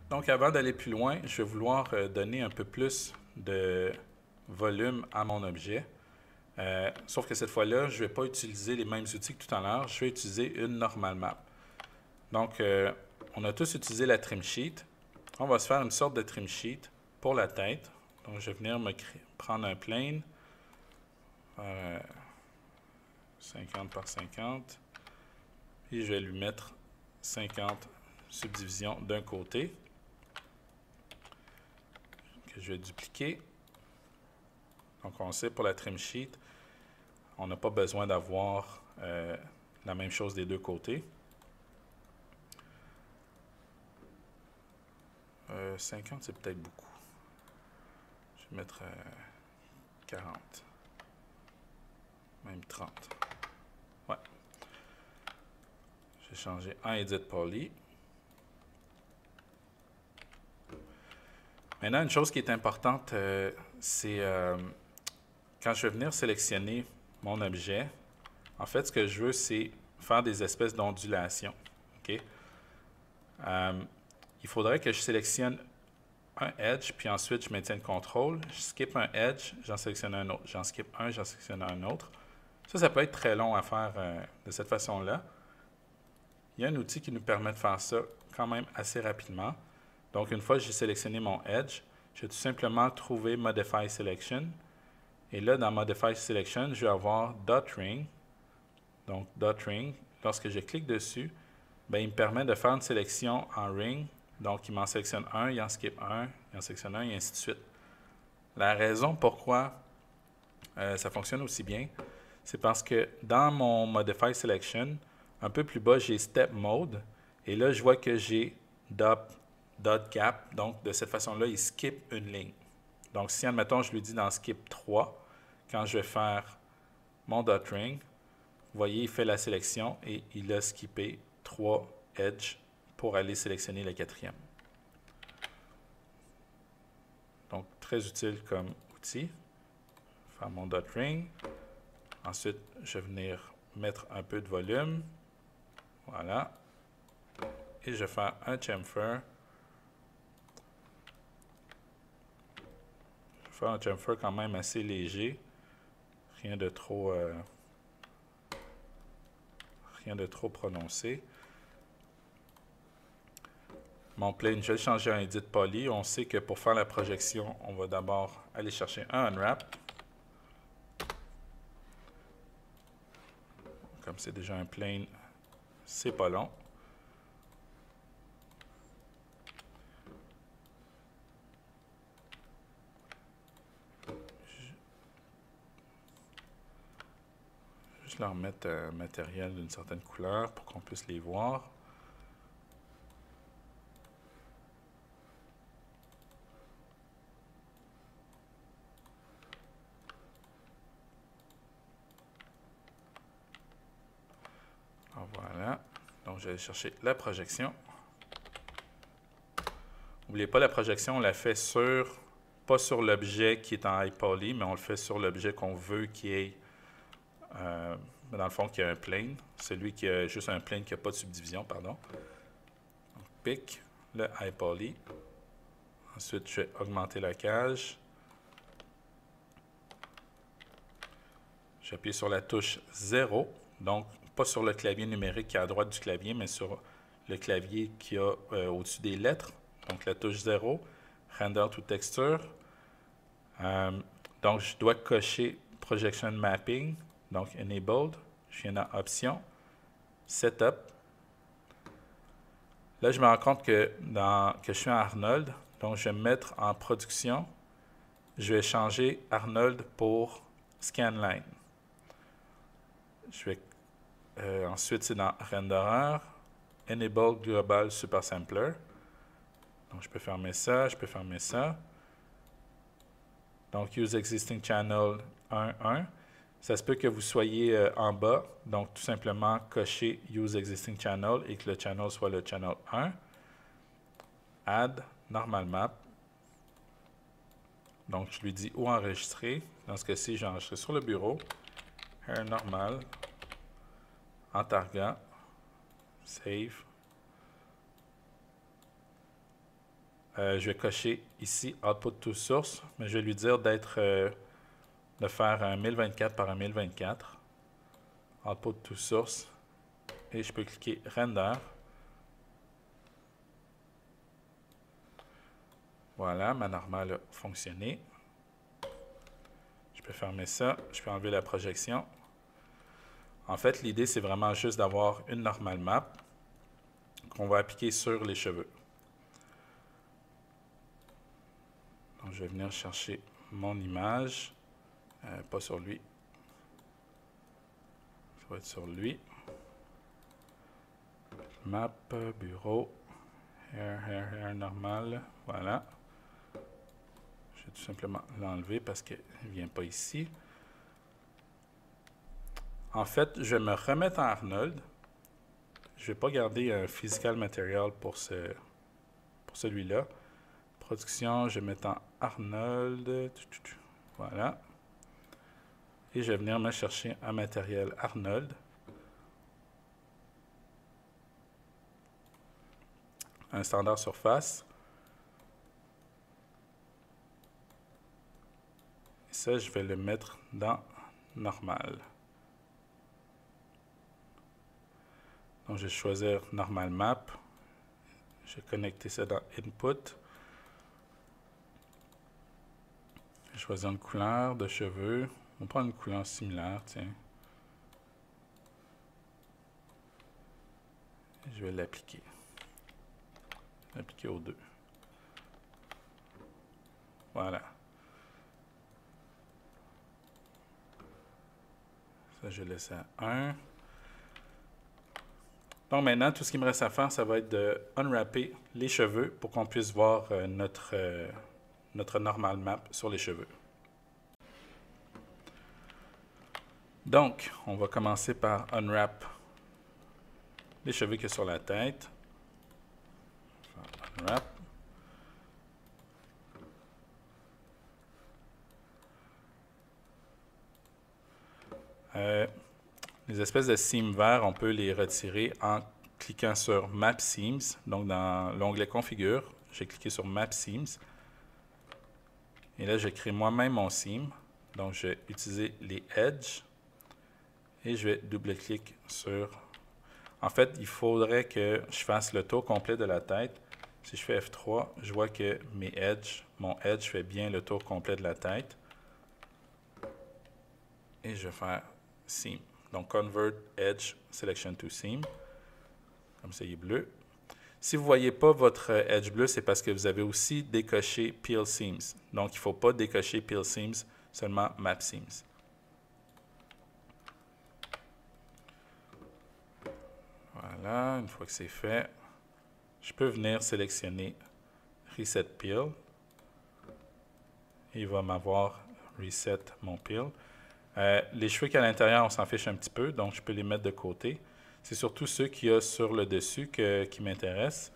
Donc, avant d'aller plus loin, je vais vouloir donner un peu plus de volume à mon objet. Sauf que cette fois-là, je ne vais pas utiliser les mêmes outils que tout à l'heure. Je vais utiliser une normal map. Donc, on a tous utilisé la trim sheet. On va se faire une sorte de trim sheet pour la tête. Donc, je vais venir prendre un plane. 50 par 50. Et je vais lui mettre 50 subdivisions d'un côté. Que je vais dupliquer. Donc, on sait pour la trim sheet, on n'a pas besoin d'avoir la même chose des deux côtés. 50, c'est peut-être beaucoup. Je vais mettre 40. Même 30. Ouais. Je vais changer en Edit Poly. Maintenant, une chose qui est importante, c'est quand je vais venir sélectionner mon objet, en fait, ce que je veux, c'est faire des espèces d'ondulations. OK? Il faudrait que je sélectionne un edge, puis ensuite je maintiens le contrôle. Je skip un edge, j'en sélectionne un autre. J'en skip un, j'en sélectionne un autre. Ça peut être très long à faire de cette façon-là. Il y a un outil qui nous permet de faire ça quand même assez rapidement. Donc, une fois que j'ai sélectionné mon edge, je vais tout simplement trouver Modify Selection. Et là, dans Modify Selection, je vais avoir Dot Ring. Donc, Dot Ring, lorsque je clique dessus, bien, il me permet de faire une sélection en ring. Donc, il m'en sélectionne un, il en skip un, il en sélectionne un, et ainsi de suite. La raison pourquoi ça fonctionne aussi bien, c'est parce que dans mon Modify Selection, un peu plus bas, j'ai Step Mode. Et là, je vois que j'ai Dot Cap. Donc, de cette façon-là, il skip une ligne. Donc, si, admettons, je lui dis dans Skip 3, quand je vais faire mon Dot Ring, vous voyez, il fait la sélection et il a skippé 3 edges pour aller sélectionner le quatrième. Donc, très utile comme outil. Faire mon Dot Ring. Ensuite, je vais venir mettre un peu de volume. Voilà. Et je vais faire un chamfer. Je vais faire un chamfer quand même assez léger. Rien de trop prononcé. Mon plane, je vais le changer en Edit Poly. On sait que pour faire la projection, on va d'abord aller chercher un Unwrap. Comme c'est déjà un plane, c'est pas long. Juste leur mettre un matériel d'une certaine couleur pour qu'on puisse les voir. Alors voilà. Donc, je vais aller chercher la projection. N'oubliez pas, la projection, on la fait pas sur l'objet qui est en High Poly, mais on le fait sur l'objet qu'on veut qui ait, dans le fond, qui a un plane. Celui qui a juste un plane qui n'a pas de subdivision, pardon. Donc, pick le High Poly. Ensuite, je vais augmenter la cage. J'appuie sur la touche 0, donc pas sur le clavier numérique qui est à droite du clavier, mais sur le clavier qui a au-dessus des lettres. Donc la touche 0, Render to Texture. Donc je dois cocher Projection Mapping, donc Enabled. Je viens dans Options, Setup. Là, je me rends compte que je suis en Arnold, donc je vais me mettre en production. Je vais changer Arnold pour Scanline. Je vais ensuite, c'est dans Renderer, Enable Global Super Sampler. Donc, je peux fermer ça, je peux fermer ça. Donc, Use Existing Channel 1.1. Ça se peut que vous soyez en bas, donc tout simplement cocher Use Existing Channel et que le channel soit le channel 1. Add Normal Map. Donc, je lui dis où enregistrer. Dans ce cas-ci, j'ai enregistré sur le bureau. Hair normal. En targa. Save. Je vais cocher ici Output to Source, mais je vais lui dire de faire un 1024 par un 1024. Output to Source. Et je peux cliquer Render. Voilà, ma normale a fonctionné. Je peux fermer ça. Je peux enlever la projection. En fait, l'idée, c'est vraiment juste d'avoir une normale map qu'on va appliquer sur les cheveux. Donc, je vais venir chercher mon image. Pas sur lui. Ça va être sur lui. Map, bureau, hair normal. Voilà. Je vais tout simplement l'enlever parce qu'il ne vient pas ici. En fait, je vais me remettre en Arnold. Je ne vais pas garder un physical material pour celui-là. Production, je vais mettre en Arnold. Voilà. Et je vais venir me chercher un matériel Arnold. Un standard surface. Et ça, je vais le mettre dans normal. Donc, je vais choisir normal map. Je vais connecter ça dans input. Je vais choisir une couleur de cheveux. On va prendre une couleur similaire, tiens. Je vais l'appliquer. L'appliquer aux deux. Voilà. Ça, je laisse à 1. Donc maintenant, tout ce qu'il me reste à faire, ça va être de unwrapper les cheveux pour qu'on puisse voir notre normal map sur les cheveux. Donc, on va commencer par unwrap les cheveux qu'il y a sur la tête. Unwrap. Les espèces de seams verts, on peut les retirer en cliquant sur Map Seams. Donc, dans l'onglet Configure, j'ai cliqué sur Map Seams. Et là, je crée moi-même mon seam. Donc, je vais utiliser les Edges. Et je vais double-cliquer sur... En fait, il faudrait que je fasse le tour complet de la tête. Si je fais F3, je vois que mon Edge fait bien le tour complet de la tête. Et je vais faire Seam. Donc, Convert Edge Selection to Seam. Comme ça, il est bleu. Si vous ne voyez pas votre edge bleu, c'est parce que vous avez aussi décoché Peel Seams. Donc, il ne faut pas décocher Peel Seams, seulement Map Seams. Voilà, une fois que c'est fait, je peux venir sélectionner Reset Peel. Et il va m'avoir Reset mon Peel. Les cheveux qui sont à l'intérieur, on s'en fiche un petit peu, donc je peux les mettre de côté. C'est surtout ceux qu'il y a sur le dessus qui m'intéressent.